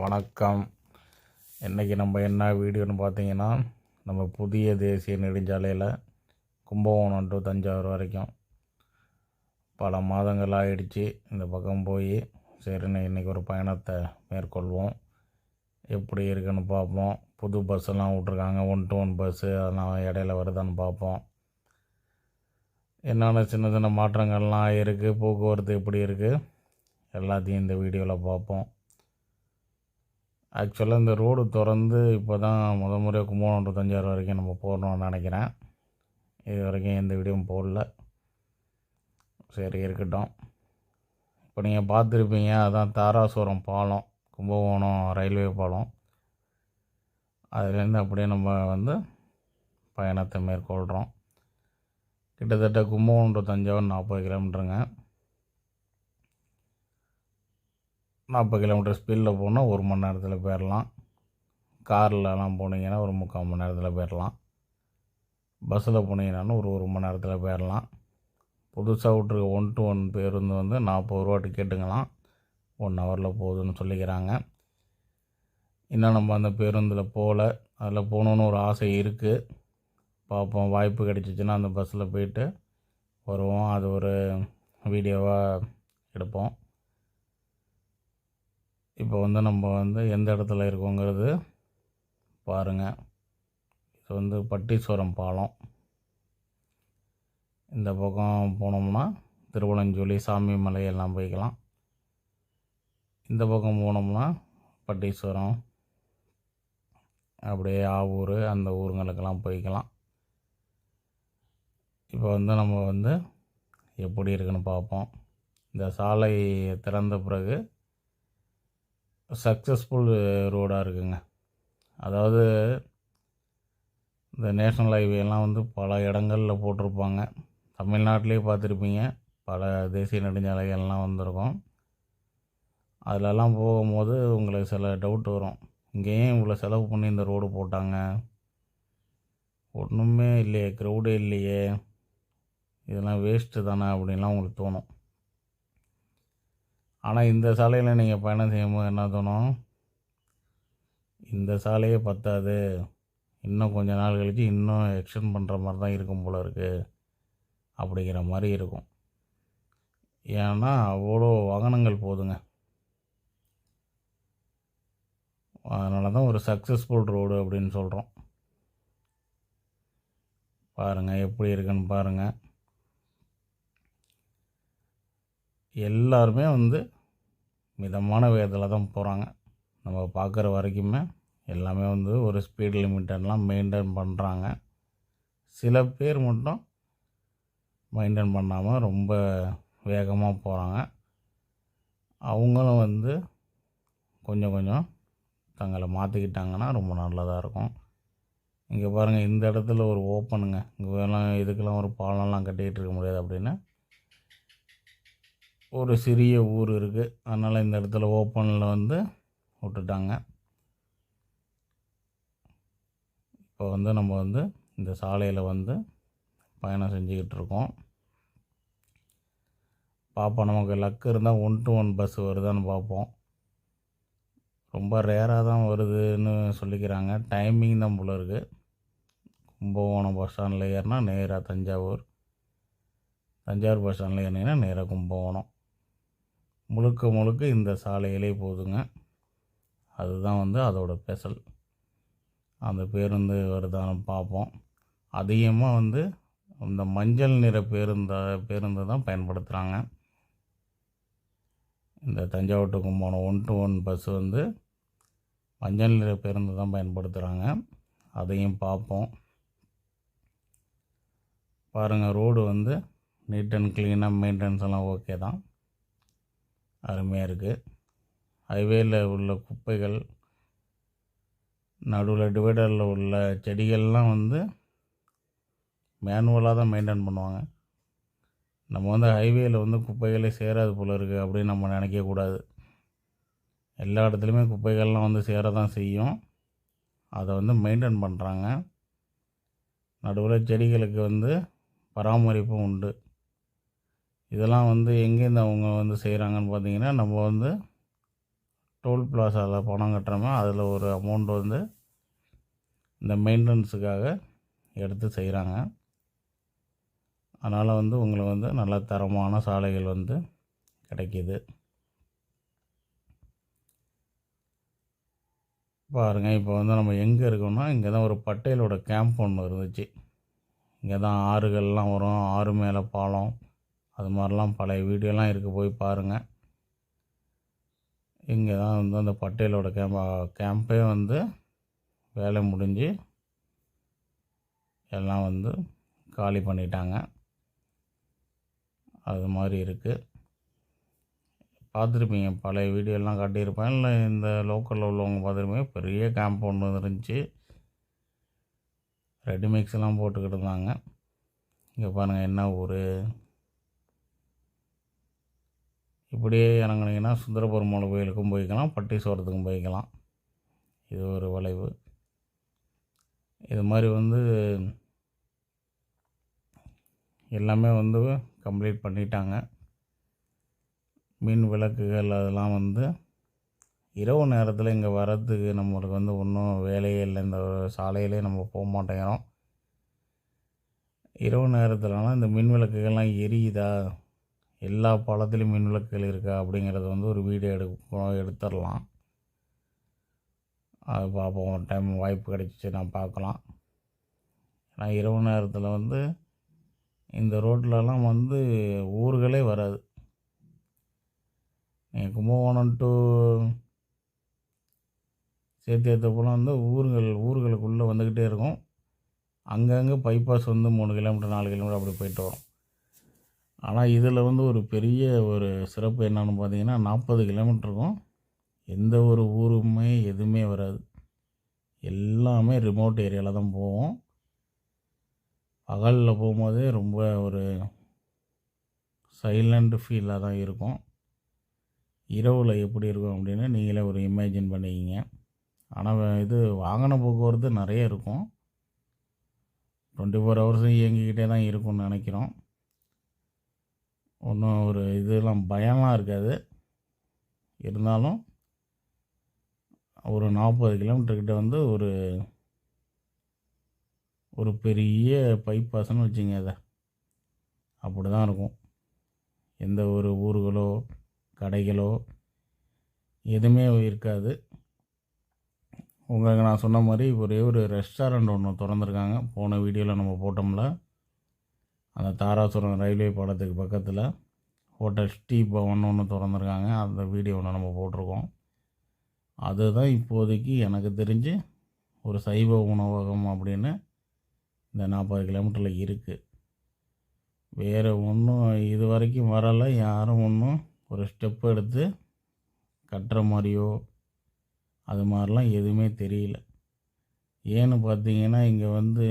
வணக்கம். இன்றைக்கி நம்ம என்ன வீடியோன்னு பார்த்தீங்கன்னா, நம்ம புதிய தேசிய நெடுஞ்சாலையில் கும்பகோணம் டு தஞ்சாவூர் வரைக்கும் பல மாதங்கள் ஆகிடுச்சு. இந்த பக்கம் போய் சரின்னு இன்றைக்கி ஒரு பயணத்தை மேற்கொள்வோம். எப்படி இருக்குன்னு பார்ப்போம். புது பஸ்ஸெல்லாம் விட்ருக்காங்க, 1-to-1 பஸ்ஸு, அதெல்லாம் இடையில வருதான்னு பார்ப்போம். என்னென்ன சின்ன சின்ன மாற்றங்கள்லாம் இருக்குது, போக்குவரத்து எப்படி இருக்குது, எல்லாத்தையும் இந்த வீடியோவில் பார்ப்போம். ஆக்சுவலாக இந்த ரோடு திறந்து இப்போ தான் முறையாக கும்பகோணம் டு தஞ்சாவூர் வரைக்கும் நம்ம போடணும்னு நினைக்கிறேன். இது வரைக்கும் எந்த வீடியோவும் போடல. சரி இருக்கட்டும். இப்போ நீங்கள் பார்த்துருப்பீங்க, அதான் தாராசுரம் பாலம், கும்பகோணம் ரயில்வே பாலம். அதுலேருந்து அப்படியே நம்ம பயணத்தை மேற்கொள்கிறோம். கிட்டத்தட்ட கும்பகோணம் டு தஞ்சாவூர் 40 கிலோமீட்டருங்க. 40 கிலோமீட்டர் ஸ்பீடில் போனால் 1 மணி நேரத்தில் போயிடலாம். கார்லலாம் போனீங்கன்னா ஒரு 3/4 மணி நேரத்தில் போயிடலாம். பஸ்ஸில் போனீங்கன்னாலும் ஒரு மணி நேரத்தில் போயிடலாம். புதுசாக விட்ருக்க 1-to-1 பேருந்து 40 ரூபா டிக்கெட்டுங்களாம். 1 ஹவரில் போகுதுன்னு சொல்லிக்கிறாங்க. இன்னும் நம்ம அந்த பேருந்தில் போகல. அதில் போகணுன்னு ஒரு ஆசை இருக்குது. பார்ப்போம், வாய்ப்பு கிடைச்சிச்சின்னா அந்த பஸ்ஸில் போயிட்டு வருவோம். அது ஒரு வீடியோவாக எடுப்போம். இப்போ நம்ம எந்த இடத்துல இருக்கோங்கிறது பாருங்கள். இது பட்டீஸ்வரம் பாலம். இந்த பக்கம் போனோம்னா திருவலஞ்சோலி, சாமிமலை எல்லாம் போய்க்கலாம். இந்த பக்கம் போனோம்னா பட்டீஸ்வரம், அப்படியே ஆவூர், அந்த ஊருங்களுக்கெல்லாம் போய்க்கலாம். இப்போ நம்ம எப்படி இருக்குன்னு பார்ப்போம். இந்த சாலை திறந்த பிறகு சக்ஸஸ்ஃபுல் ரோடாக இருக்குங்க. அதாவது இந்த நேஷ்னல் ஹைவேலாம் பல இடங்களில் போட்டிருப்பாங்க. தமிழ்நாட்டிலே பார்த்துருப்பீங்க, பல தேசிய நெடுஞ்சாலைகள்லாம் வந்திருக்கும். அதிலெல்லாம் போகும்போது உங்களுக்கு சில டவுட் வரும். இங்கே ஏன் இவ்வளோ செலவு பண்ணி இந்த ரோடு போட்டாங்க, ஒன்றுமே இல்லையே, க்ரௌடே இல்லையே, இதெல்லாம் வேஸ்ட்டு தானே அப்படின்லாம் உங்களுக்கு தோணும். ஆனால் இந்த சாலையில் நீங்கள் பயணம் செய்யும்போது என்ன தோணும், இந்த சாலையே பத்தாது, இன்னும் கொஞ்ச நாள் கழித்து இன்னும் எக்ஸ்டெண்ட் பண்ணுற மாதிரி தான் இருக்கும் போல இருக்குது அப்படிங்கிற மாதிரி இருக்கும். ஏன்னா அவ்வளோ வாகனங்கள் போகுதுங்க. அதனால தான் ஒரு சக்ஸஸ்ஃபுல் ரோடு அப்படின்னு சொல்கிறோம். பாருங்கள் எப்படி இருக்குன்னு பாருங்கள். எல்லாருமே மிதமான வேகத்தில் தான் போகிறாங்க. நம்ம பார்க்குற வரைக்குமே எல்லாமே ஒரு ஸ்பீட் லிமிட்டெல்லாம் மெயின்டைன் பண்ணுறாங்க. சில பேர் மட்டும் மெயின்டைன் பண்ணாமல் ரொம்ப வேகமாக போகிறாங்க. அவங்களும் கொஞ்சம் கொஞ்சம் தங்களை மாற்றிக்கிட்டாங்கன்னா ரொம்ப நல்லதாக இருக்கும். இங்கே பாருங்கள், இந்த இடத்துல ஒரு ஓப்பனுங்க. இங்கெல்லாம் இதுக்கெல்லாம் ஒரு பாலம்லாம் கட்டிக்கிட்டு இருக்க முடியாது அப்படின்னு ஒரு சிறிய ஊர் இருக்குது. அதனால் இந்த இடத்துல ஓப்பனில் விட்டுட்டாங்க. இப்போ நம்ம இந்த சாலையில் பயணம் செஞ்சுக்கிட்டு இருக்கோம். பார்ப்போம், நமக்கு லக்கு இருந்தால் 1-to-1 பஸ் வருதான்னு பார்ப்போம். ரொம்ப ரேராக தான் வருதுன்னு சொல்லிக்கிறாங்க. டைமிங் தான் போல இருக்குது. கும்பகோணம் பஸ் ஸ்டாண்டில் ஏறினா நேராக தஞ்சாவூர், தஞ்சாவூர் பஸ் ஸ்டாண்டில் ஏறினீங்கன்னா நேராக கும்பகோணம். முழுக்க இந்த சாலையிலே போகுதுங்க. அதுதான் அதோட ஸ்பெஷல். அந்த பேருந்து வருதான்னு பார்ப்போம். அதிகமாக இந்த மஞ்சள் நிற பேருந்து தான் பயன்படுத்துகிறாங்க. இந்த Thanjavur to Kumbakonam 1-to-1 bus மஞ்சள் நிற பேருந்து தான் பயன்படுத்துகிறாங்க. அதையும் பார்ப்போம். பாருங்கள், ரோடு நீட் அண்ட் க்ளீனாக மெயின்டெனன்ஸ் எல்லாம் ஓகே தான், அருமையாக இருக்குது. ஹைவேயில் உள்ள குப்பைகள், நடுவில் டிவைடரில் உள்ள செடிகள்லாம் மேனுவலாக தான் மெயின்டைன் பண்ணுவாங்க. நம்ம ஹைவேயில் குப்பைகளே சேராது போல இருக்குது அப்படின்னு நம்ம நினைக்கக்கூடாது. எல்லா இடத்துலையுமே குப்பைகள்லாம் சேர தான் செய்யும். அதை மெயின்டைன் பண்ணுறாங்க. நடுவில் செடிகளுக்கு பராமரிப்பும் உண்டு. இதெல்லாம் எங்கேருந்து அவங்க செய்கிறாங்கன்னு பார்த்தீங்கன்னா, நம்ம டோல் பிளாசாவில் பணம் கட்டுறோமோ அதில் ஒரு அமௌண்ட் வந்து இந்த மெயின்டெனன்ஸுக்காக எடுத்து செய்கிறாங்க. அதனால் வந்து உங்களுக்கு வந்து நல்ல தரமான சாலைகள் வந்து கிடைக்கிது. பாருங்கள், இப்போ வந்து நம்ம எங்கே இருக்கோம்னா, இங்கே தான் ஒரு பட்டேலோட கேம்ப் ஒன்று இருந்துச்சு. இங்கே தான் ஆறுகள்லாம் வரும், ஆறு மேலே பாலம், அது மாதிரிலாம் பழைய வீடியோலாம் இருக்குது, போய் பாருங்கள். இங்கே தான் வந்து அந்த பட்டேலோட கேம்பே வந்து வேலை முடிஞ்சு எல்லாம் வந்து காலி பண்ணிட்டாங்க. அது மாதிரி இருக்குது. பார்த்துருப்பீங்க, பழைய வீடியோலாம் காட்டியிருப்பேன், இல்லை இந்த லோக்கலில் உள்ளவங்க பார்த்துருப்பீங்க. பெரிய கேம்ப் ஒன்று இருந்துச்சு, ரெடிமிக்ஸ்லாம் போட்டுக்கிட்டு இருந்தாங்க. இங்கே பாருங்கள் என்ன ஊர். இப்படியே இறங்குனீங்கன்னா சுந்தரபெருமாள் கோயிலுக்கும் போய்க்கலாம், பட்டீஸ்வரத்துக்கும் போய்க்கலாம். இது ஒரு வளைவு. இது மாதிரி வந்து எல்லாமே வந்து கம்ப்ளீட் பண்ணிட்டாங்க. மின் விளக்குகள் அதெல்லாம் வந்து இரவு நேரத்தில் இங்கே வர்றதுக்கு நம்மளுக்கு வந்து ஒன்றும் வேலையே இல்லை. இந்த சாலையிலே நம்ம போக மாட்டேங்கிறோம். இரவு நேரத்துலலாம் இந்த மின் விளக்குகள்லாம் எரியுதா, எல்லா பாலத்துலேயும் மின் விளக்குகள் இருக்கா அப்படிங்கிறது வந்து ஒரு வீடியோ எடுத்துடலாம். அது பார்ப்போம், ஒரு டைம் வாய்ப்பு கிடைச்சிச்சு நான் பார்க்கலாம். ஏன்னா இரவு நேரத்தில் வந்து இந்த ரோட்லலாம் வந்து ஊர்களே வராது. நீங்கள் கும்பகோணம் டு சேத்தியாத்தப்போலாம் வந்து ஊர்களுக்குள்ளே வந்துக்கிட்டே இருக்கும். அங்கங்கே பைபாஸ் வந்து 3 கிலோமீட்டர் 4 கிலோமீட்டர் அப்படி போயிட்டு வரும். ஆனால் இதில் வந்து ஒரு பெரிய ஒரு சிறப்பு என்னென்னு பார்த்தீங்கன்னா, 40 கிலோமீட்டருக்கும் எந்த ஒரு ஊருமே எதுவுமே வராது. எல்லாமே ரிமோட் ஏரியாவில் தான் போவோம். பகலில் போகும்போதே ரொம்ப ஒரு சைலண்ட் ஃபீலாக தான் இருக்கும். இரவில் எப்படி இருக்கும் அப்படின்னு நீங்களே ஒரு இமேஜின் பண்ணிக்கிங்க. ஆனால் இது வாகன போக்குவரத்து நிறைய இருக்கும், 24 ஹவர்ஸும் இயங்கிக்கிட்டே தான் இருக்கும்னு நினைக்கிறோம். ஒன்றும் ஒரு இதெல்லாம் பயம்லாம் இருக்காது. இருந்தாலும் ஒரு 40 கிலோமீட்டர்கிட்ட வந்து ஒரு பெரிய பைபாஸ்ன்னு வச்சுங்க, அதை அப்படி தான் இருக்கும். எந்த ஒரு ஊர்களோ கடைகளோ எதுவுமே இருக்காது. உங்களுக்கு நான் சொன்ன மாதிரி ஒரே ஒரு ரெஸ்டாரண்ட் ஒன்று திறந்துருக்காங்க. போன வீடியோவில் நம்ம போட்டோம்ல, அந்த தாராசுரம் ரயில்வே பாலத்துக்கு பக்கத்தில் ஹோட்டல் ஸ்ரீ பவன் ஒன்று திறந்துருக்காங்க. அந்த வீடியோ ஒன்று நம்ம போட்டிருக்கோம். அதுதான் இப்போதைக்கு எனக்கு தெரிஞ்சு ஒரு சைவ உணவகம் அப்படின்னு இந்த 40 கிலோமீட்டரில் இருக்குது. வேறு ஒன்றும் இது வரைக்கும் வரலை. யாரும் ஒன்றும் ஒரு ஸ்டெப் எடுத்து கட்டுற மாதிரியோ அது மாதிரிலாம் எதுவுமே தெரியல. ஏன்னு பார்த்தீங்கன்னா, இங்கே வந்து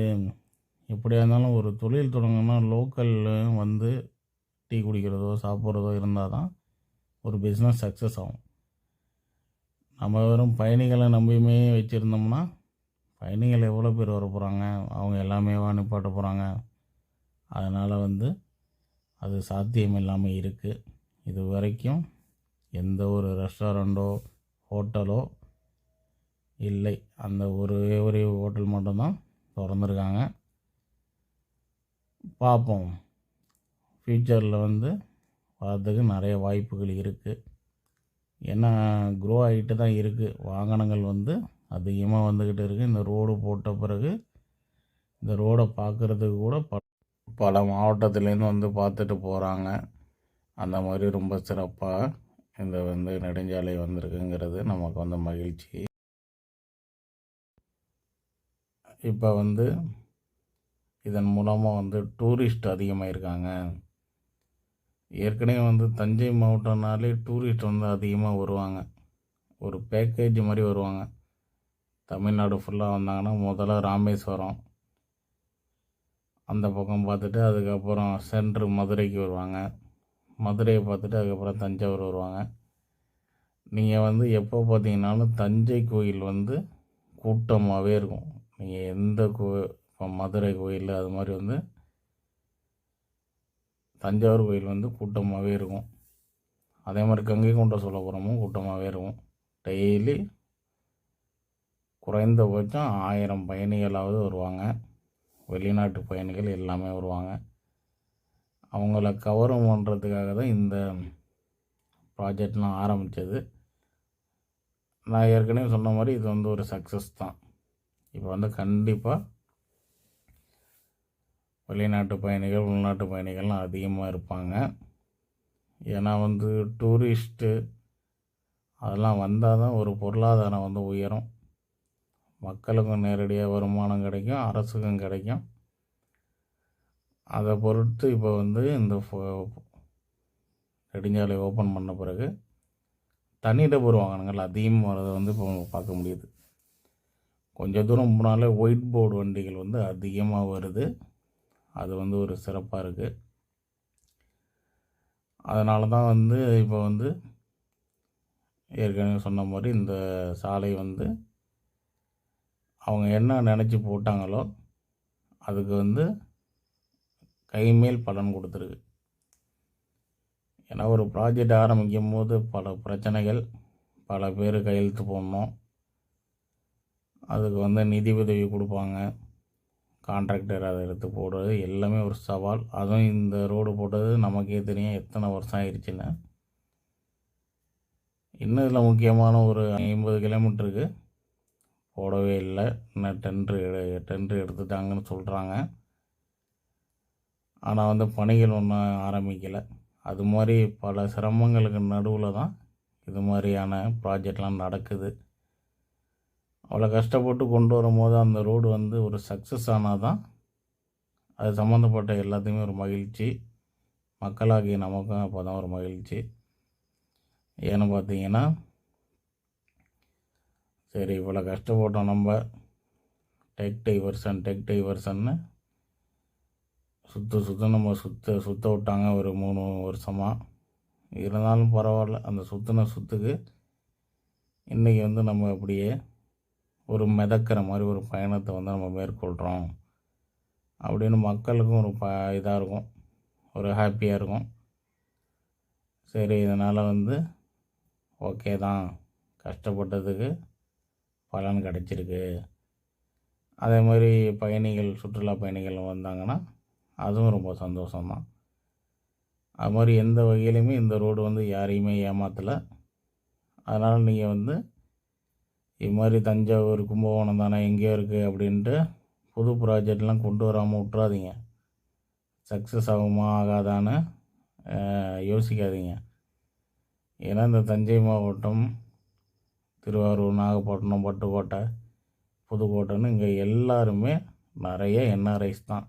எப்படியா இருந்தாலும் ஒரு தொழில் தொடங்கணும்னா லோக்கலில் வந்து டீ குடிக்கிறதோ சாப்பிட்றதோ இருந்தால் தான் ஒரு பிஸ்னஸ் சக்ஸஸ் ஆகும். நம்ம வெறும் பயணிகளை நம்பியுமே வச்சுருந்தோம்னா, பயணிகள் எவ்வளோ பேர் வர போகிறாங்க, அவங்க எல்லாமே நிப்பாட்ட போகிறாங்க. அதனால் வந்து அது சாத்தியம் இல்லாமல் இருக்குது. இது வரைக்கும் எந்த ஒரு ரெஸ்டாரண்ட்டோ ஹோட்டலோ இல்லை. அந்த ஒரே ஹோட்டல் மட்டும்தான் திறந்துருக்காங்க. பார்ப்போம், ஃப்யூச்சரில் வந்து வரதுக்கு நிறைய வாய்ப்புகள் இருக்குது. ஏன்னா க்ரோ ஆகிட்டு தான் இருக்குது. வாகனங்கள் வந்து அதிகமாக வந்துக்கிட்டு இருக்குது. இந்த ரோடு போட்ட பிறகு இந்த ரோடை பார்க்குறதுக்கு கூட பல மாவட்டத்துலேருந்து வந்து பார்த்துட்டு போகிறாங்க. அந்த மாதிரி ரொம்ப சிறப்பாக இந்த வந்து நெடுஞ்சாலை வந்திருக்குங்கிறது நமக்கு வந்து மகிழ்ச்சி. இப்போ வந்து இதன் மூலமாக வந்து டூரிஸ்ட் அதிகமாக இருக்காங்க. ஏற்கனவே வந்து தஞ்சை மாவட்டம்னாலே டூரிஸ்ட் வந்து அதிகமாக வருவாங்க. ஒரு பேக்கேஜ் மாதிரி வருவாங்க. தமிழ்நாடு ஃபுல்லாக வந்தாங்கன்னா முதல்ல ராமேஸ்வரம் அந்த பக்கம் பார்த்துட்டு அதுக்கப்புறம் சென்ட்ரு மதுரைக்கு வருவாங்க. மதுரையை பார்த்துட்டு அதுக்கப்புறம் தஞ்சாவூர் வருவாங்க. நீங்கள் வந்து எப்போ பார்த்தீங்கன்னாலும் தஞ்சை கோயில் வந்து கூட்டமாகவே இருக்கும். நீங்கள் எந்த இப்போ மதுரை கோயில் அது மாதிரி வந்து தஞ்சாவூர் கோயில் வந்து கூட்டமாகவே இருக்கும். அதே மாதிரி கங்கை கொண்ட சோழபுரமும் கூட்டமாகவே இருக்கும். டெய்லி குறைந்தபட்சம் 1000 பயணிகளாவது வருவாங்க. வெளிநாட்டு பயணிகள் எல்லாமே வருவாங்க. அவங்கள கவரும் பண்ணுறதுக்காக தான் இந்த ப்ராஜெக்ட்லாம் ஆரம்பித்தது. நான் ஏற்கனவே சொன்ன மாதிரி இது வந்து ஒரு சக்ஸஸ் தான். இப்போ வந்து கண்டிப்பாக வெளிநாட்டு பயணிகள் உள்நாட்டு பயணிகள்லாம் அதிகமாக இருப்பாங்க. ஏன்னா வந்து டூரிஸ்ட்டு அதெல்லாம் வந்தால் தான் ஒரு பொருளாதாரம் வந்து உயரும். மக்களுக்கும் நேரடியாக வருமானம் கிடைக்கும், அரசுக்கும் கிடைக்கும். அதை பொறுத்து இப்போ வந்து இந்த நெடுஞ்சாலை ஓப்பன் பண்ண பிறகு தனிநபர் வாகனங்கள் அதிகமாக வரதை வந்து இப்போ பார்க்க முடியுது. கொஞ்சம் தூரம் போனாலே ஒயிட் போர்டு வண்டிகள் வந்து அதிகமாக வருது. அது வந்து ஒரு சிறப்பாக இருக்குது. அதனால தான் வந்து இப்போ வந்து ஏற்கனவே சொன்ன மாதிரி இந்த சாலை வந்து அவங்க என்ன நினச்சி போட்டாங்களோ அதுக்கு வந்து கைமேல் பலன் கொடுத்துருக்கு. ஏன்னா ஒரு ப்ராஜெக்ட் ஆரம்பிக்கும் போது பல பிரச்சனைகள், பல பேர் கையெழுத்து போடணும், அதுக்கு வந்து நிதி உதவி கொடுப்பாங்க, கான்ட்ராக்டர் அதை எடுத்து போடுறது எல்லாமே ஒரு சவால். அதுவும் இந்த ரோடு போட்டது நமக்கே தெரியும் எத்தனை வருஷம் ஆயிடுச்சுன்னு. இன்னும் இதில் முக்கியமான ஒரு 50 கிலோமீட்டருக்கு போடவே இல்லை. இன்னும் டெண்டர் எடுத்துட்டாங்கன்னு சொல்கிறாங்க. ஆனால் வந்து பணிகள் ஒன்றும் ஆரம்பிக்கலை. அது மாதிரி பல சிரமங்களுக்கு நடுவில் தான் இது மாதிரியான ப்ராஜெக்ட்லாம் நடக்குது. அவ்வளோ கஷ்டப்பட்டு கொண்டு வரும்போது அந்த ரோடு வந்து ஒரு சக்ஸஸ் ஆனால் தான் அது சம்மந்தப்பட்ட எல்லாத்தையுமே ஒரு மகிழ்ச்சி, மக்களாகிய நமக்கும் அப்போ தான் ஒரு மகிழ்ச்சி. ஏன்னு பார்த்தீங்கன்னா, சரி இவ்வளோ கஷ்டப்பட்டோம் நம்ம, டெக் டைவர்சன்னு நம்ம சுற்ற விட்டாங்க ஒரு 3 வருஷமாக. இருந்தாலும் பரவாயில்ல, அந்த சுற்றுக்கு இன்றைக்கி வந்து நம்ம அப்படியே ஒரு மிதக்கிற மாதிரி ஒரு பயணத்தை வந்து நம்ம மேற்கொள்கிறோம் அப்படின்னு மக்களுக்கும் ஒரு இதாக இருக்கும், ஒரு ஹாப்பியாக இருக்கும். சரி இதனால் வந்து ஓகே தான், கஷ்டப்பட்டதுக்கு பலன் கிடச்சிருக்கு. அதே மாதிரி பயணிகள், சுற்றுலா பயணிகள் வந்தாங்கன்னா அதுவும் ரொம்ப சந்தோஷம்தான். அது மாதிரி எந்த வகையிலையுமே இந்த ரோடு வந்து யாரையுமே ஏமாற்றலை. அதனால் நீங்கள் வந்து இது மாதிரி தஞ்சாவூர், கும்பகோணம் தானே எங்கேயோ இருக்குது அப்படின்ட்டு புது ப்ராஜெக்ட்லாம் கொண்டு வராமல் விட்றாதீங்க. சக்ஸஸ் ஆகுமா ஆகாதான்னு யோசிக்காதீங்க. ஏன்னா இந்த தஞ்சை மாவட்டம், திருவாரூர், நாகப்பட்டினம், பட்டுக்கோட்டை, புதுக்கோட்டைன்னு இங்கே எல்லாருமே நிறைய என்ஆர்ஐஸ் தான்.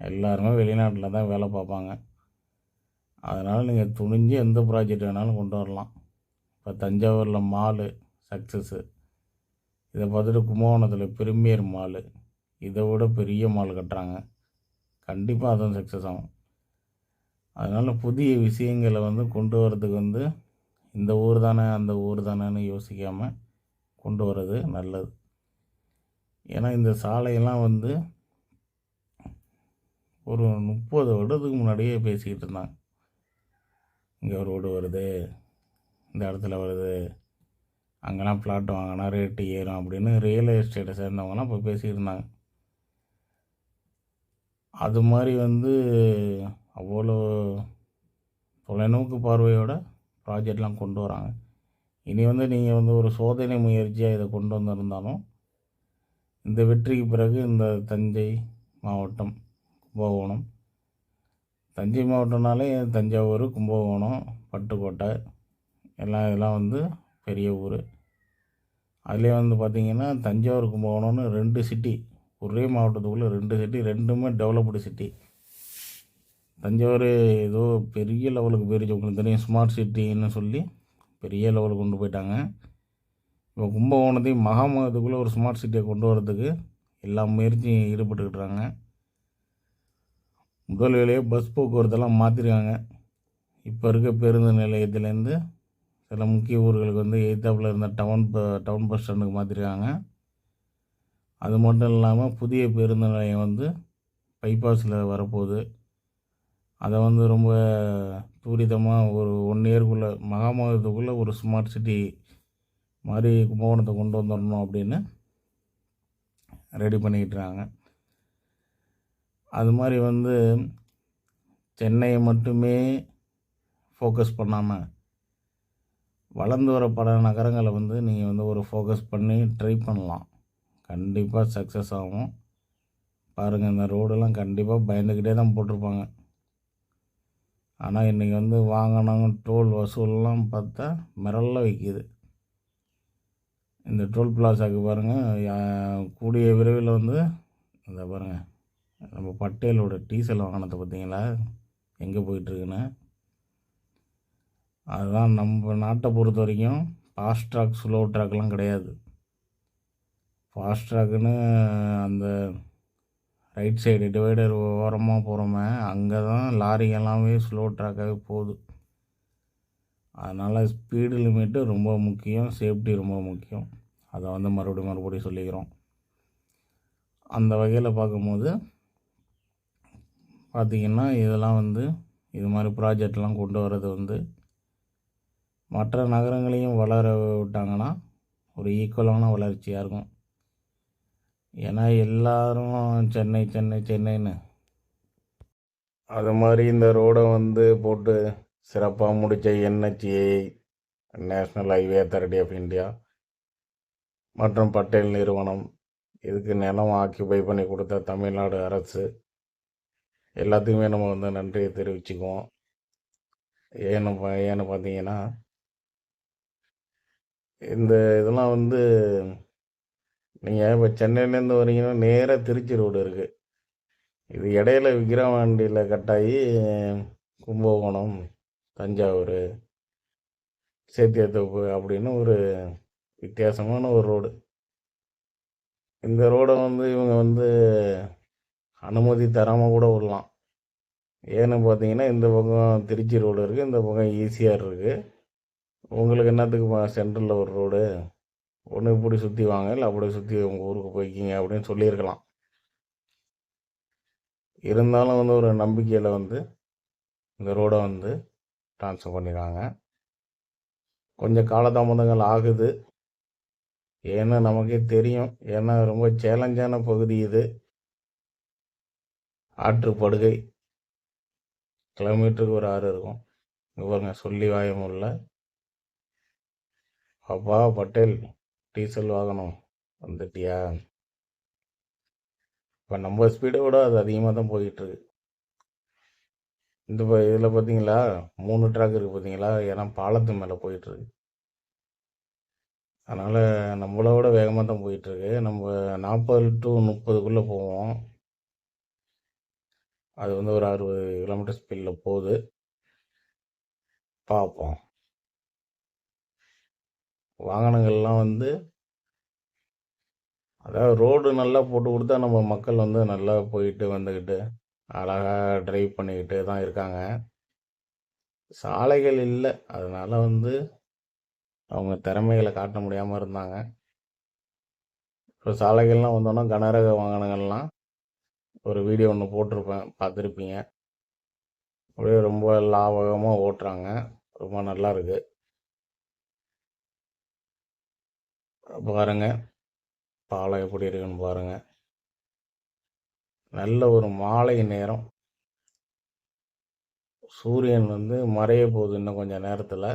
எல்லாருமே வெளிநாட்டில் தான் வேலை பார்ப்பாங்க. அதனால் நீங்கள் துணிஞ்சு எந்த ப்ராஜெக்ட் வேணாலும் கொண்டு வரலாம். இப்போ தஞ்சாவூரில் மாலு சக்ஸஸ்ஸு, இதை பார்த்துட்டு கும்பகோணத்தில் பிரிமியர் மாலு, இதை விட பெரிய மால் கட்டுறாங்க. கண்டிப்பாக அதுவும் சக்ஸஸ் ஆகும். அதனால் புதிய விஷயங்களை வந்து கொண்டு வரதுக்கு வந்து இந்த ஊர் தானே அந்த ஊர் தானேன்னு யோசிக்காமல் கொண்டு வர்றது நல்லது. ஏன்னா இந்த சாலையெல்லாம் வந்து ஒரு 30 வருடத்துக்கு முன்னாடியே பேசிக்கிட்டு இருந்தாங்க. இங்கே ரோடு வருது, இந்த இடத்துல வருது, அங்கெல்லாம் பிளாட் வாங்கினா ரேட்டு ஏறும் அப்படின்னு ரியல் எஸ்டேட்டை சேர்ந்தவங்கலாம் இப்போ பேசிக்கிட்டு இருந்தாங்க. அது மாதிரி வந்து அவ்வளோ தொலைநோக்கு பார்வையோட ப்ராஜெக்ட்லாம் கொண்டு வராங்க. இனி வந்து நீங்கள் வந்து ஒரு சோதனை முயற்சியாக இதை கொண்டு வந்திருந்தாலும் இந்த வெற்றிக்கு பிறகு இந்த தஞ்சை மாவட்டம், கும்பகோணம், தஞ்சை மாவட்டம்னாலே தஞ்சாவூர், கும்பகோணம், பட்டுக்கோட்டை இதெல்லாம் வந்து பெரிய ஊர். அதிலே வந்து பார்த்திங்கன்னா தஞ்சாவூர், கும்பகோணம்னு 2 சிட்டி, ஒரே மாவட்டத்துக்குள்ளே 2 சிட்டி, ரெண்டுமே டெவலப்டு சிட்டி. தஞ்சாவூர் ஏதோ பெரிய லெவலுக்கு போயிடுச்சு, உங்களுக்கு தெரியும், ஸ்மார்ட் சிட்டின்னு சொல்லி பெரிய லெவலுக்கு கொண்டு போயிட்டாங்க. இப்போ கும்பகோணத்தையும் மகாமகத்துக்குள்ளே ஒரு ஸ்மார்ட் சிட்டியை கொண்டு வரதுக்கு எல்லா முயற்சியும் ஈடுபட்டுக்கிட்டுறாங்க. முதல் வேலையே பஸ் போக்குவரத்தெல்லாம் மாற்றிருக்காங்க. இப்போ இருக்க பேருந்து நிலையத்துலேருந்து சில முக்கிய ஊர்களுக்கு வந்து எய்த்தாப்பில் இருந்த டவுன் பஸ் ஸ்டாண்டுக்கு மாற்றிருக்காங்க. அது மட்டும் இல்லாமல் புதிய பேருந்து நிலையம் வந்து பைபாஸில் வரப்போகுது. அதை வந்து ரொம்ப துரிதமாக ஒரு 1 இயர்க்குள்ளே மகாமகத்துக்குள்ளே ஒரு ஸ்மார்ட் சிட்டி மாதிரி கும்பகோணத்தை கொண்டு வந்துடணும் அப்படின்னு ரெடி பண்ணிக்கிட்டுருக்காங்க. அது மாதிரி வந்து சென்னையை மட்டுமே ஃபோக்கஸ் பண்ணாமல் வளர்ந்து வர பல நகரங்களை வந்து நீங்கள் வந்து ஒரு ஃபோக்கஸ் பண்ணி ட்ரை பண்ணலாம். கண்டிப்பாக சக்ஸஸ் ஆகும். பாருங்கள், இந்த ரோடெல்லாம் கண்டிப்பாக பயந்துக்கிட்டே தான் போட்டிருப்பாங்க. ஆனால் இன்றைக்கி வந்து வாங்கினாங்க டோல் வசூல்லாம் பார்த்தா மிரள வைக்கிது. இந்த டோல் பிளாசாவுக்கு பாருங்கள், கூடிய விரைவில் வந்து இந்த பாருங்கள் நம்ம பட்டேலோட டீசல் வாகனத்தை பார்த்தீங்களா எங்கே போயிட்டுருக்குன்னு. அதுதான் நம்ம நாட்டை பொறுத்த வரைக்கும் ஃபாஸ்ட் ட்ராக் ஸ்லோ ட்ராக்லாம் கிடையாது. ஃபாஸ்ட் ட்ராக்குன்னு அந்த ரைட் சைடு டிவைடர் ஓரமாக போகிறோமே அங்கே தான் லாரி எல்லாமே ஸ்லோ ட்ராக்காகவே போகுது. அதனால் ஸ்பீடு லிமிட்டு ரொம்ப முக்கியம், சேஃப்டி ரொம்ப முக்கியம். அதை வந்து மறுபடியும் சொல்லிக்கிறோம். அந்த வகையில் பார்க்கும்போது பார்த்திங்கன்னா இதெல்லாம் வந்து இது மாதிரி ப்ராஜெக்ட்லாம் கொண்டு வர்றது வந்து மற்ற நகரங்களையும் வளர விட்டாங்கன்னா ஒரு ஈக்குவலான வளர்ச்சியாக இருக்கும். ஏன்னா எல்லோரும் சென்னை சென்னை சென்னைன்னு அது மாதிரி இந்த ரோடை வந்து போட்டு சிறப்பாக முடித்த NHAI, national highway authority of India மற்றும் பட்டேல் நிறுவனம், இதுக்கு நிலம் ஆக்கியபை பண்ணி கொடுத்த தமிழ்நாடு அரசு எல்லாத்துக்குமே நம்ம வந்து நன்றியை தெரிவிச்சுக்குவோம். ஏன்னு பார்த்தீங்கன்னா இந்த இதெல்லாம் வந்து நீங்கள் இப்போ சென்னையிலேருந்து வரீங்கன்னா நேராக திருச்சி ரோடு இருக்குது. இது இடையில விக்கிரவாண்டியில் கட்டாயி கும்பகோணம், தஞ்சாவூர், சேத்தியாத்தோப்பு அப்படின்னு ஒரு வித்தியாசமான ஒரு ரோடு. இந்த ரோடை வந்து இவங்க வந்து அனுமதி தராமல் கூட விடலாம். ஏன்னு பார்த்தீங்கன்னா இந்த பக்கம் திருச்சி ரோடு இருக்குது, இந்த பக்கம் ஈசிஆர் இருக்குது. உங்களுக்கு என்னத்துக்கு சென்ட்ரலில் ஒரு ரோடு, ஒன்று இப்படி சுற்றி வாங்க, இல்லை அப்படி சுற்றி உங்கள் ஊருக்கு போய்க்கிங்க அப்படின்னு சொல்லியிருக்கலாம். இருந்தாலும் வந்து ஒரு நம்பிக்கையில் வந்து இந்த ரோடை வந்து ட்ரான்ஸ்ஃபர் பண்ணிடுறாங்க. கொஞ்சம் காலதாமதங்கள் ஆகுது, ஏன்னா நமக்கே தெரியும். ஏன்னா ரொம்ப சேலஞ்சான பகுதி இது. ஆற்றுப்படுகை, கிலோமீட்டருக்கு ஒரு ஆறு இருக்கும். இங்கே பாருங்க, சொல்லி வாயமுள்ள அப்பா பட்டேல் டீசல் வாகனம் வந்துட்டியா. இப்போ நம்ம ஸ்பீடை விட அது அதிகமாக தான் போயிட்டுருக்கு. இந்த இதில் பார்த்தீங்களா 3 ட்ராக் இருக்குது பார்த்தீங்களா, ஏன்னா பாலத்து மேலே போயிட்டுருக்கு. அதனால் நம்மளை விட வேகமாக தான் போயிட்டுருக்கு. நம்ம 40 to 30க்குள்ளே போவோம். அது வந்து ஒரு 60 கிலோமீட்டர் ஸ்பீடில் போகுது. பார்ப்போம். வாகனங்கள்லாம் வந்து அதாவது ரோடு நல்லா போட்டு கொடுத்தா நம்ம மக்கள் வந்து நல்லா போயிட்டு வந்துக்கிட்டு அழகாக ட்ரைவ் பண்ணிக்கிட்டு தான் இருக்காங்க. சாலைகள் இல்லை, அதனால் வந்து அவங்க திறமைகளை காட்ட முடியாமல் இருந்தாங்க. இப்போ சாலைகள்லாம் வந்தோன்னா கனரக வாகனங்கள்லாம் ஒரு வீடியோ ஒன்று போட்டிருப்பேன், பார்த்துருப்பீங்க. அப்படியே ரொம்ப லாபகமாக ஓட்டுறாங்க, ரொம்ப நல்லா இருக்குது. பாருங்கள் பாலம் எப்படி இருக்குன்னு பாருங்கள். நல்ல ஒரு மாலை நேரம், சூரியன் வந்து மறைய போகுது இன்னும் கொஞ்சம் நேரத்தில்.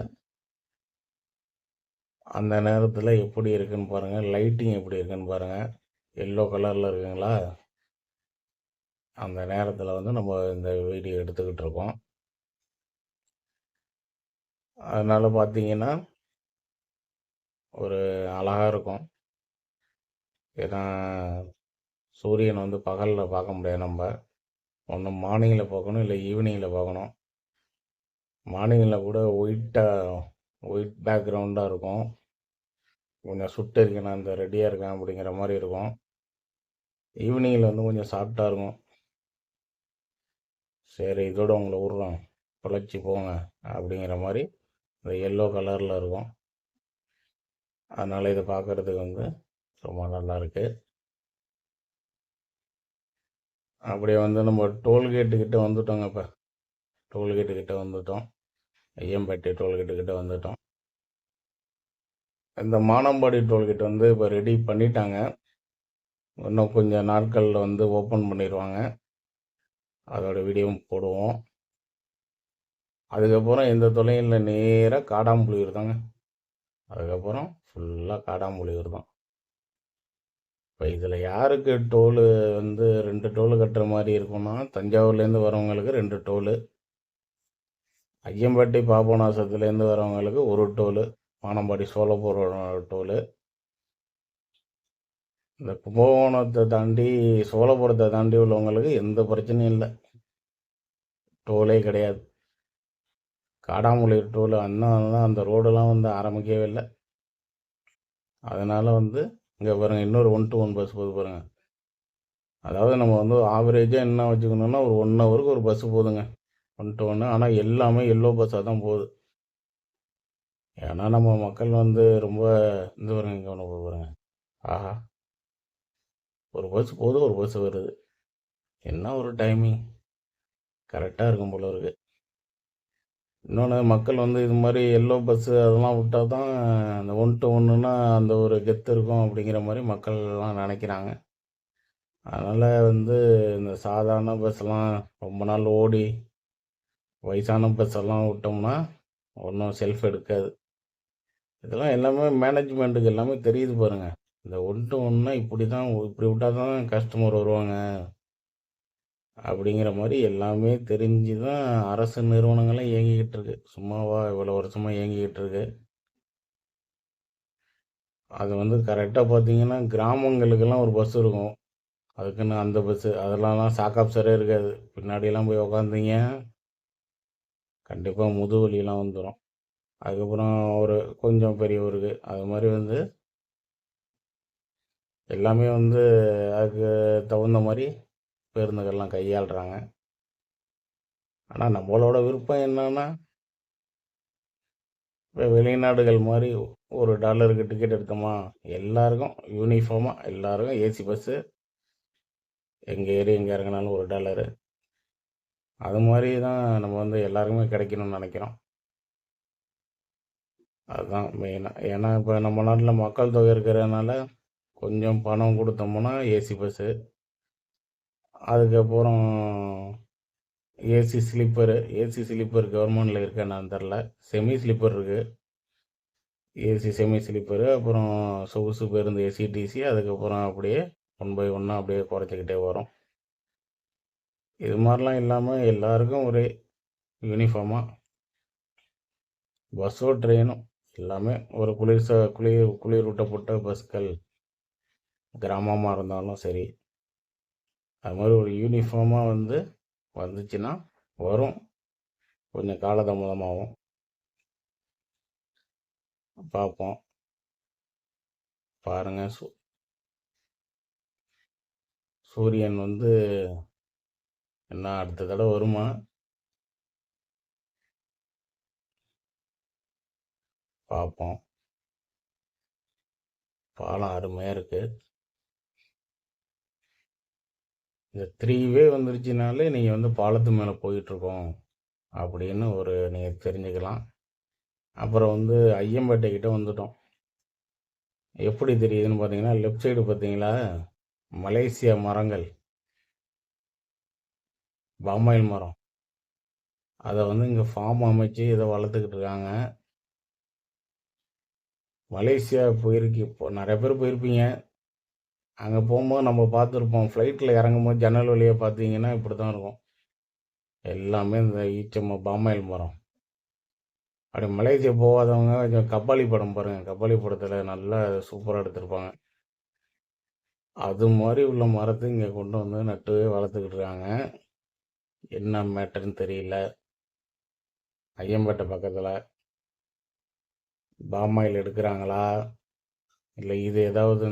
அந்த நேரத்தில் எப்படி இருக்குன்னு பாருங்கள், லைட்டிங் எப்படி இருக்குன்னு பாருங்கள். எல்லோ கலரில் இருக்குங்களா. அந்த நேரத்தில் வந்து நம்ம இந்த வீடியோ எடுத்துக்கிட்டு இருக்கோம். அதனால் பார்த்தீங்கன்னா ஒரு அழகாக இருக்கும். ஏன்னா சூரியன் வந்து பகலில் பார்க்க முடியாது. நம்ம ஒன்று மார்னிங்கில் பார்க்கணும், இல்லை ஈவினிங்கில் பார்க்கணும். மார்னிங்கில் கூட ஒயிட் பேக்ரவுண்டாக இருக்கும், கொஞ்சம் சுட்டு இருக்கேன் நான் இந்த ரெடியாக இருக்கேன் அப்படிங்கிற மாதிரி இருக்கும். ஈவினிங்கில் வந்து கொஞ்சம் சாஃப்டாக இருக்கும். சரி இதோட உங்களை விட்றோம், பொழைச்சி போங்க அப்படிங்கிற மாதிரி இந்த எல்லோ கலரில் இருக்கும். அதனால் இதை பார்க்குறதுக்கு வந்து ரொம்ப நல்லா இருக்குது. அப்படியே வந்து நம்ம டோல்கேட்டுக்கிட்ட வந்துட்டோங்க. இப்போ டோல்கேட்டுக்கிட்ட வந்துட்டோம், ஐயம்பேட்டை டோல்கேட்டுக்கிட்ட வந்துட்டோம். இந்த மானம்பாடி டோல்கேட் வந்து இப்போ ரெடி பண்ணிட்டாங்க. இன்னும் கொஞ்சம் நாட்களில் வந்து ஓப்பன் பண்ணிடுவாங்க. அதோட வீடியோவும் போடுவோம். அதுக்கப்புறம் எந்த தொல்லையும் இல்லை, நேராக காடாம்புலியூர் தாங்க. அதுக்கப்புறம் ஃபுல்லாக காடாம்புலியூர் தான். இப்போ இதில் யாருக்கு டோலு வந்து 2 டோலு கட்டுற மாதிரி இருக்குன்னா, தஞ்சாவூர்லேருந்து வரவங்களுக்கு 2 டோலு, ஐயம்பேட்டை பாபநாசத்துலேருந்து வரவங்களுக்கு 1 டோலு, வானம்பாடி சோழபுரம் டோலு. இந்த கும்பகோணத்தை தாண்டி சோழபுரத்தை தாண்டி உள்ளவங்களுக்கு எந்த பிரச்சனையும் இல்லை, டோலே கிடையாது. காடாமொழியூர் டோலு அந்த ரோடெல்லாம் வந்து ஆரம்பிக்கவே இல்லை. அதனால் வந்து இங்கே பாருங்கள், இன்னொரு 1 to 1 பஸ் போகுது பாருங்கள். அதாவது நம்ம வந்து ஆவரேஜாக என்ன வச்சுக்கணுன்னா, ஒரு 1 ஹவருக்கு ஒரு பஸ்ஸு போகுதுங்க, 1 to 1. ஆனால் எல்லாமே எல்லோ பஸ்ஸாக தான் போகுது. ஏன்னா நம்ம மக்கள் வந்து ரொம்ப இந்த பாருங்க, இங்கே ஒன்று பாருங்க, ஆஹா, ஒரு பஸ் போகுது, ஒரு பஸ் வருது. என்ன ஒரு டைமிங், கரெக்டாக இருக்கும் போல இருக்கு. இன்னொன்று, மக்கள் வந்து இது மாதிரி எல்லோ பஸ்ஸு அதெல்லாம் விட்டால் தான் அந்த 1 to 1ன்னா அந்த ஒரு கெத்து இருக்கும் அப்படிங்கிற மாதிரி மக்கள்லாம் நினைக்கிறாங்க. அதனால் வந்து இந்த சாதாரண பஸ்ஸெல்லாம் ரொம்ப நாள் ஓடி வயசான பஸ்ஸெல்லாம் விட்டோம்னா ஒன்றும் செல்ஃப் எடுக்காது. இதெல்லாம் எல்லாமே மேனேஜ்மெண்ட்டுக்கு எல்லாமே தெரியுது பாருங்கள். இந்த 1 to 1னா இப்படி தான், இப்படி விட்டால் தான் கஸ்டமர் வருவாங்க அப்படிங்கிற மாதிரி எல்லாமே தெரிஞ்சு தான் அரசு நிறுவனங்கள்லாம் இயங்கிக்கிட்டு இருக்கு. சும்மாவா இவ்வளோ வருஷமாக இயங்கிக்கிட்டு இருக்கு. அது வந்து கரெக்டாக பார்த்தீங்கன்னா, கிராமங்களுக்கெல்லாம் ஒரு பஸ் இருக்கும். அதுக்குன்னு அந்த பஸ்ஸு அதெல்லாம் சாக் ஆப்ஷரே இருக்காது. பின்னாடியெல்லாம் போய் உக்காந்தீங்க, கண்டிப்பாக முதுவலியெல்லாம் வந்துடும். அதுக்கப்புறம் ஒரு கொஞ்சம் பெரியவருக்கு அது மாதிரி வந்து எல்லாமே வந்து அதுக்கு தகுந்த மாதிரி பேருந்துகள்லாம் கையாளுறாங்க. ஆனால் நம்மளோட விருப்பம் என்னன்னா, இப்போ வெளிநாடுகள் மாதிரி $1க்கு டிக்கெட் எடுத்தோமா, எல்லாருக்கும் யூனிஃபார்மாக எல்லாருக்கும் ஏசி பஸ்ஸு, எங்கே ஏறி எங்கே இறங்கினாலும் $1. அது மாதிரி தான் நம்ம வந்து எல்லாருக்குமே கிடைக்கணும்னு நினைக்கிறோம். அதுதான் மெயினாக. ஏன்னா இப்போ நம்ம நாட்டில் மக்கள் தொகை இருக்கிறதுனால கொஞ்சம் பணம் கொடுத்தோம்னா ஏசி பஸ்ஸு, அதுக்கப்புறம் ஏசி ஸ்லீப்பர் கவர்மெண்டில் இருக்கா நான் தெரில, செமி ஸ்லீப்பர் இருக்குது, ஏசி செமி ஸ்லீப்பரு, அப்புறம் சொகுசு பேருந்து ஏசிடிசி, அதுக்கப்புறம் அப்படியே 1 by 1 அப்படியே குறைச்சிக்கிட்டே வரும். இது மாதிரிலாம் இல்லாமல் எல்லாருக்கும் ஒரே யூனிஃபார்மாக பஸ்ஸோ ட்ரெயினோ எல்லாமே ஒரு குளிரூட்டப்பட்ட பஸ்கள், கிராமமாக இருந்தாலும் சரி, அது மாதிரி ஒரு யூனிஃபார்மாக வந்து வந்துச்சுன்னா வரும். கொஞ்சம் காலதாமதமாகும், பார்ப்போம். பாருங்கள், சூரியன் வந்து என்ன அடுத்த தடவை வருமா பார்ப்போம். பாலம் அருமையாக இருக்குது. இந்த 3 வே வந்துருச்சுனாலே நீங்கள் வந்து பாலத்து மேலே போயிட்டுருக்கோம் அப்படின்னு ஒரு நீங்கள் தெரிஞ்சுக்கலாம். அப்புறம் வந்து ஐயம்பேட்டை கிட்ட வந்துட்டோம். எப்படி தெரியுதுன்னு பார்த்தீங்கன்னா, லெஃப்ட் சைடு பார்த்தீங்களா, மலேசியா மரங்கள், பாமாயில் மரம், அதை வந்து இங்கே ஃபார்ம் அமைச்சு இதை வளர்த்துக்கிட்டு இருக்காங்க. மலேசியா இப்போ நிறைய பேர் போயிருப்பீங்க. அங்கே போகும்போது நம்ம பார்த்துருப்போம், ஃப்ளைட்டில் இறங்கும்போது ஜன்னல் வழியாக பார்த்தீங்கன்னா இப்படி தான் இருக்கும். எல்லாமே இந்த பாமாயில் மரம். அப்படி மலேசியா போகாதவங்க கொஞ்சம் கபாலி படம் பாருங்கள். கபாலி படத்தில் நல்லா சூப்பராக எடுத்திருப்பாங்க. அது மாதிரி உள்ள மரத்தை இங்கே கொண்டு வந்து நட்டு வளர்த்துக்கிட்டு இருக்காங்க. என்ன மேட்டர்ன்னு தெரியல. ஐயம்பேட்டை பக்கத்தில் பாமாயில் எடுக்கிறாங்களா, இல்லை இது ஏதாவது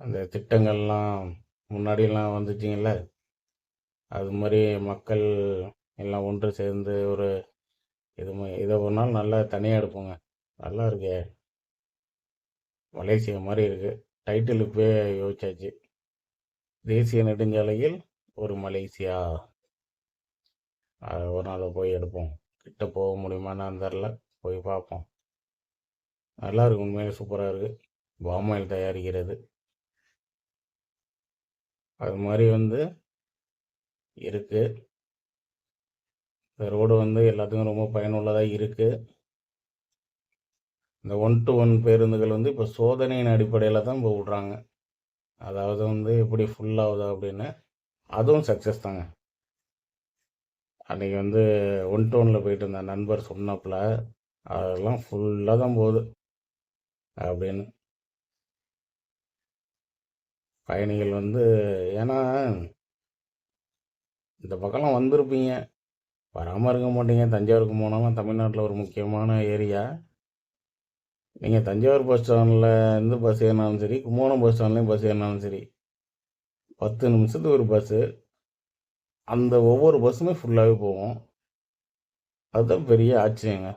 அந்த திட்டங்கள்லாம் முன்னாடியெல்லாம் வந்துச்சிங்கல்ல, அது மாதிரி மக்கள் எல்லாம் ஒன்று சேர்ந்து ஒரு இதை ஒரு நாள் நல்லா தனியாக எடுப்போங்க. நல்லா இருக்கே, மலேசியா மாதிரி இருக்குது. டைட்டிலுக்கு யோசிச்சாச்சு, தேசிய நெடுஞ்சாலையில் ஒரு மலேசியா. அது ஒரு நாள் போய் எடுப்போம். கிட்ட போக முடியுமான்னு தெரில, போய் பார்ப்போம். நல்லா இருக்குது, உண்மையிலே சூப்பராக இருக்குது. பாமாயில் தயாரிக்கிறது அது மாதிரி வந்து இருக்குது. இந்த ரோடு வந்து எல்லாத்துக்கும் ரொம்ப பயனுள்ளதாக இருக்குது. இந்த 1-to-1 பேருந்துகள் வந்து இப்போ சோதனையின் அடிப்படையில் தான் இப்போ விட்றாங்க. அதாவது வந்து எப்படி ஃபுல் ஆகுதா அப்படின்னு. அதுவும் சக்ஸஸ் தாங்க. அன்றைக்கி வந்து 1-to-1ல் போயிட்டு இருந்தேன், நண்பர் சொன்னப்பில் அதெல்லாம் ஃபுல்லாக தான் போகுது அப்படின்னு. பயணிகள் வந்து ஏன்னா இந்த பக்கம்லாம் வந்திருப்பீங்க, வராமல் இருக்க மாட்டீங்க. தஞ்சாவூருக்கு போனாலும் தமிழ்நாட்டில் ஒரு முக்கியமான ஏரியா. நீங்கள் தஞ்சாவூர் பஸ் ஸ்டாண்டில் இருந்து பஸ் ஏறினாலும் சரி, கும்பகோணம் பஸ் ஸ்டாண்ட்லேயும் பஸ் ஏறினாலும் சரி, 10 நிமிஷத்துக்கு ஒரு பஸ்ஸு. அந்த ஒவ்வொரு பஸ்ஸுமே ஃபுல்லாகவே போகும். அதுதான் பெரிய ஆச்சரியங்க.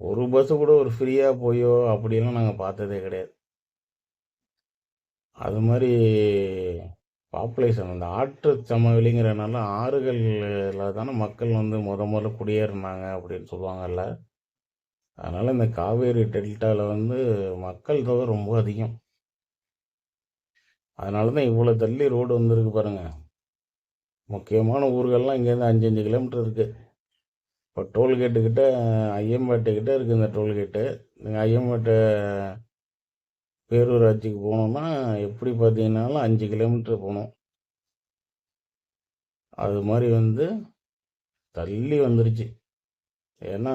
ஒரு பஸ்ஸு கூட ஒரு ஃப்ரீயாக போயோ அப்படிலாம் நாங்கள் பார்த்ததே கிடையாது. அது மாதிரி பாப்புலேஷன் அந்த ஆற்று சமவெளிங்கிறனால ஆறுகளில் தானே மக்கள் வந்து முதல்ல குடியேறினாங்க அப்படின்னு சொல்லுவாங்கல்ல. அதனால் இந்த காவேரி டெல்டாவில் வந்து மக்கள் தொகை ரொம்ப அதிகம். அதனால தான் இவ்வளோ தள்ளி ரோடு வந்துருக்கு பாருங்கள். முக்கியமான ஊர்கள்லாம் இங்கேருந்து 5 கிலோமீட்டர் இருக்குது. இப்போ டோல்கேட்டுக்கிட்ட ஐயம்பேட்டைக்கிட்ட இருக்குது இந்த டோல்கேட்டு. நீங்கள் ஐயம்பேட்டை பேரூராட்சிக்கு போகணுன்னா எப்படி பார்த்தீங்கன்னாலும் 5 கிலோமீட்டர் போகணும். அது மாதிரி வந்து தள்ளி வந்துருச்சு. ஏன்னா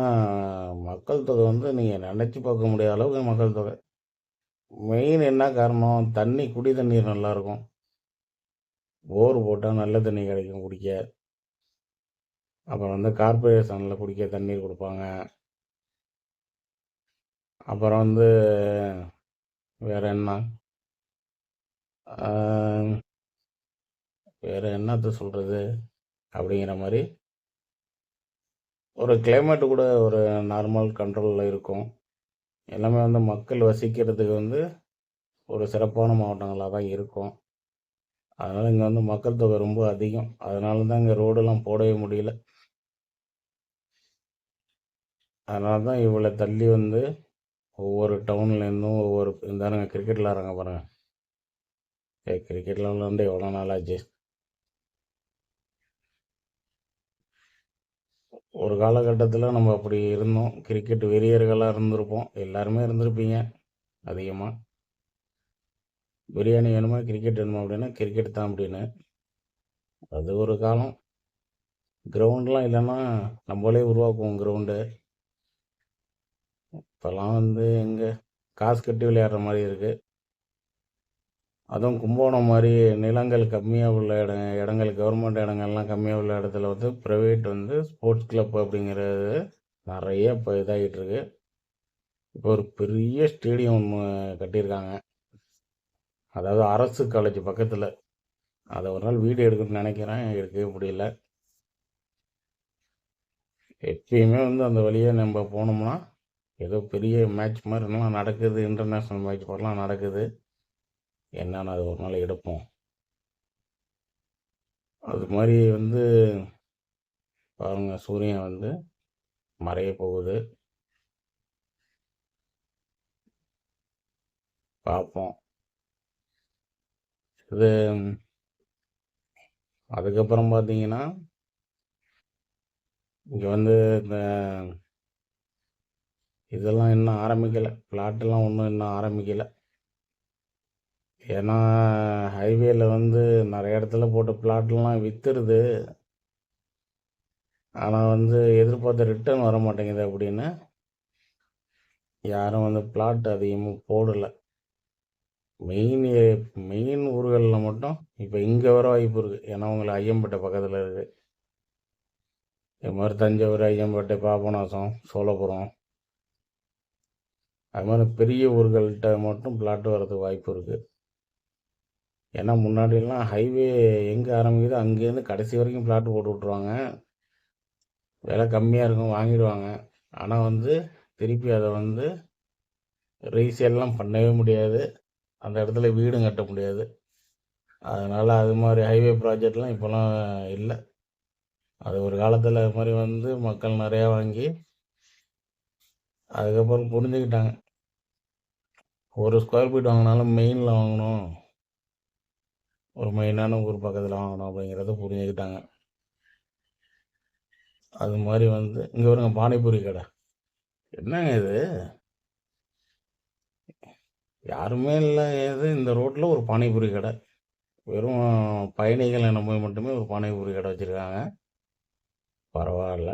மக்கள் தொகை வந்து நீங்கள் நினச்சி பார்க்க முடியாத அளவுக்கு மக்கள் தொகை. மெயின் என்ன காரணம்? தண்ணி, குடி தண்ணீர் நல்லாயிருக்கும். போர் போட்டால் நல்ல தண்ணி கிடைக்கும் குடிக்க. அப்புறம் வந்து கார்பரேஷனில் குடிக்க தண்ணீர் கொடுப்பாங்க. அப்புறம் வந்து வேறு என்ன, வேறு என்னத்த சொல்கிறது அப்படிங்கிற மாதிரி ஒரு கிளைமேட்டு கூட ஒரு நார்மல் கண்ட்ரோலில் இருக்கும். எல்லாமே வந்து மக்கள் வசிக்கிறதுக்கு வந்து ஒரு சிறப்பான மாவட்டங்களாக தான் இருக்கும். அதனால் இங்கே வந்து மக்கள் தொகை ரொம்ப அதிகம். அதனால தான் இங்கே ரோடெல்லாம் போடவே முடியல. அதனால தான் இவ்வளோ தள்ளி வந்து ஒவ்வொரு டவுன்லேருந்தும் ஒவ்வொரு இருந்தாருங்க கிரிக்கெட் விளாட்றாங்க பாருங்கள். கிரிக்கெட் விளாண்டு எவ்வளோ நாள் ஆச்சு. ஒரு காலகட்டத்தில் நம்ம அப்படி இருந்தோம், கிரிக்கெட் வெறியர்களாக இருந்திருப்போம். எல்லாருமே இருந்திருப்பீங்க அதிகமாக. பிரியாணி வேணுமா, கிரிக்கெட் வேணுமா அப்படின்னா கிரிக்கெட் தான் அப்படின்னு. அது ஒரு காலம். கிரவுண்டெலாம் இல்லைன்னா நம்மளே உருவாக்குவோம் கிரவுண்டு. இப்போல்லாம் வந்து எங்கே காசு கட்டி விளையாடுற மாதிரி இருக்குது. அதுவும் கும்பகோணம் மாதிரி நிலங்கள் கம்மியாக உள்ள இடங்கள் கவர்மெண்ட் இடங்கள்லாம் கம்மியாக உள்ள இடத்துல வந்து ப்ரைவேட் வந்து ஸ்போர்ட்ஸ் கிளப் அப்படிங்கிறது நிறைய இப்போ இதாகிட்டுருக்கு. இப்போ ஒரு பெரிய ஸ்டேடியம் ஒன்று கட்டியிருக்காங்க, அதாவது அரசு காலேஜ் பக்கத்தில். அதை ஒரு நாள் வீடியோ எடுக்கணும்னு நினைக்கிறேன், எடுக்கவே முடியல. எப்பயுமே வந்து அந்த வழியாக நம்ம போனோம்னா ஏதோ பெரிய மேட்ச் மாதிரி என்னெல்லாம் நடக்குது, இன்டர்நேஷ்னல் மேட்ச் மாதிரிலாம் நடக்குது. என்னென்னு அது ஒரு நாள் எடுப்போம். அது மாதிரி வந்து பாருங்கள், சூரியன் வந்து மறைய போகுது, பார்ப்போம். இது அதுக்கப்புறம் பார்த்தீங்கன்னா இங்கே வந்து இந்த இதெல்லாம் இன்னும் ஆரம்பிக்கலை, பிளாட்டெல்லாம் ஒன்றும் இன்னும் ஆரம்பிக்கலை. ஏன்னா ஹைவேல வந்து நிறைய இடத்துல போட்ட பிளாட்லாம் விற்றுருது. ஆனால் வந்து எதிர்பார்த்த ரிட்டர்ன் வர மாட்டேங்குது அப்படின்னு யாரும் வந்து பிளாட் அதிகமாக போடலை. மெயின் ஊர்களில் மட்டும் இப்போ இங்கே வர வாய்ப்பு இருக்குது. ஏன்னா உங்களை ஐயம்பேட்டை பக்கத்தில் இருக்குது. இது மாதிரி தஞ்சாவூர், ஐயம்பேட்டை, பாபநாசம், சோழபுரம், அது மாதிரி பெரிய ஊர்கள்கிட்ட மட்டும் பிளாட் வர்றதுக்கு வாய்ப்பு இருக்குது. ஏன்னா முன்னாடியெல்லாம் ஹைவே எங்கே ஆரம்பிக்குதோ அங்கேருந்து கடைசி வரைக்கும் பிளாட் போட்டு விட்ருவாங்க. விலை கம்மியாக இருக்கும், வாங்கிடுவாங்க. ஆனால் வந்து திருப்பி அதை வந்து ரீசேல்லாம் பண்ணவே முடியாது, அந்த இடத்துல வீடும் கட்ட முடியாது. அதனால் அது மாதிரி ஹைவே ப்ராஜெக்ட்லாம் இப்போலாம் இல்லை. அது ஒரு காலத்தில் அது மாதிரி வந்து மக்கள் நிறையா வாங்கி அதுக்கப்புறம் புரிஞ்சுக்கிட்டாங்க. ஒரு ஸ்கொயர் ஃபீட் வாங்கினாலும் மெயினில் வாங்கணும், ஒரு மெயினான ஊர் பக்கத்தில் வாங்கணும் அப்படிங்கிறத புரிஞ்சுக்கிட்டாங்க. அது மாதிரி வந்து இங்கே வருங்க பானிபூரி கடை. என்னங்க இது, யாருமே இல்லை ஏது இந்த ரோட்டில் ஒரு பானிபூரி கடை, வெறும் பயணிகள் என்ன போய் மட்டுமே ஒரு பானிபூரி கடை வச்சுருக்காங்க. பரவாயில்ல,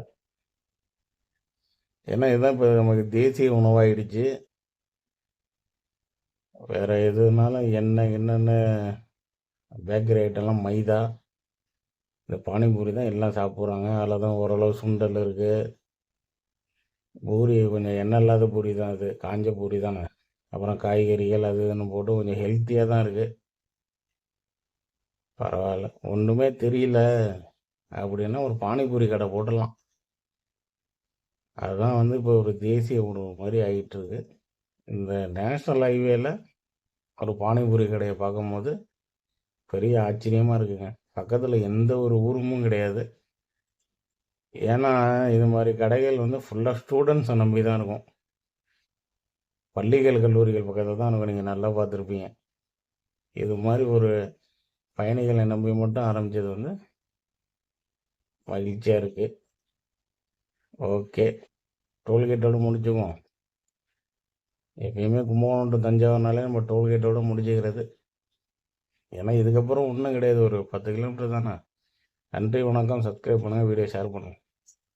ஏன்னா இதுதான் இப்போ நமக்கு தேசிய உணவாயிடுச்சு. வேறு எதுனாலும் எண்ணெய் என்னென்ன பேக்கரி ஐட்டம்லாம் மைதா, இந்த பானிபூரி தான் எல்லாம் சாப்பிட்றாங்க. அதில் தான் ஓரளவு சுண்டல் இருக்குது. பூரி கொஞ்சம் எண்ணெய் இல்லாத பூரி தான், அது காஞ்ச பூரி தானே. அப்புறம் காய்கறிகள் அது இதுன்னு போட்டு கொஞ்சம் ஹெல்த்தியாக தான் இருக்குது. பரவாயில்ல, ஒன்றுமே தெரியல அப்படின்னா ஒரு பானிபூரி கடை போட்டுடலாம். அதுதான் வந்து இப்போ ஒரு தேசிய உணவு மாதிரி ஆகிட்டுருக்கு. இந்த நேஷ்னல் ஹைவேல ஒரு பானிபூரி கடையை பார்க்கும்போது பெரிய ஆச்சரியமாக இருக்குங்க. பக்கத்தில் எந்த ஒரு ஊருமும் கிடையாது. ஏன்னா இது மாதிரி கடைகள் வந்து ஃபுல்லாக ஸ்டூடெண்ட்ஸை நம்பி தான் இருக்கும். பள்ளிகள் கல்லூரிகள் பக்கத்தில் தான் இருக்கும். நீங்கள் நல்லா பார்த்துருப்பீங்க. இது மாதிரி ஒரு பயணிகளை நம்பி மட்டும் ஆரம்பித்தது வந்து மகிழ்ச்சியாக இருக்குது. ஓகே, டோல்கேட்டோடு முடிச்சுக்குவோம். எப்பயுமே கும்பகோணம் டு தஞ்சாவூர்னாலே நம்ம டோல்கேட்டோடு முடிச்சுக்கிறது. ஏன்னா இதுக்கப்புறம் ஒன்றும் கிடையாது, ஒரு 10 கிலோமீட்டர் தானே. நன்றி, வணக்கம். சப்ஸ்கிரைப் பண்ணுங்கள், வீடியோ ஷேர் பண்ணுங்கள்.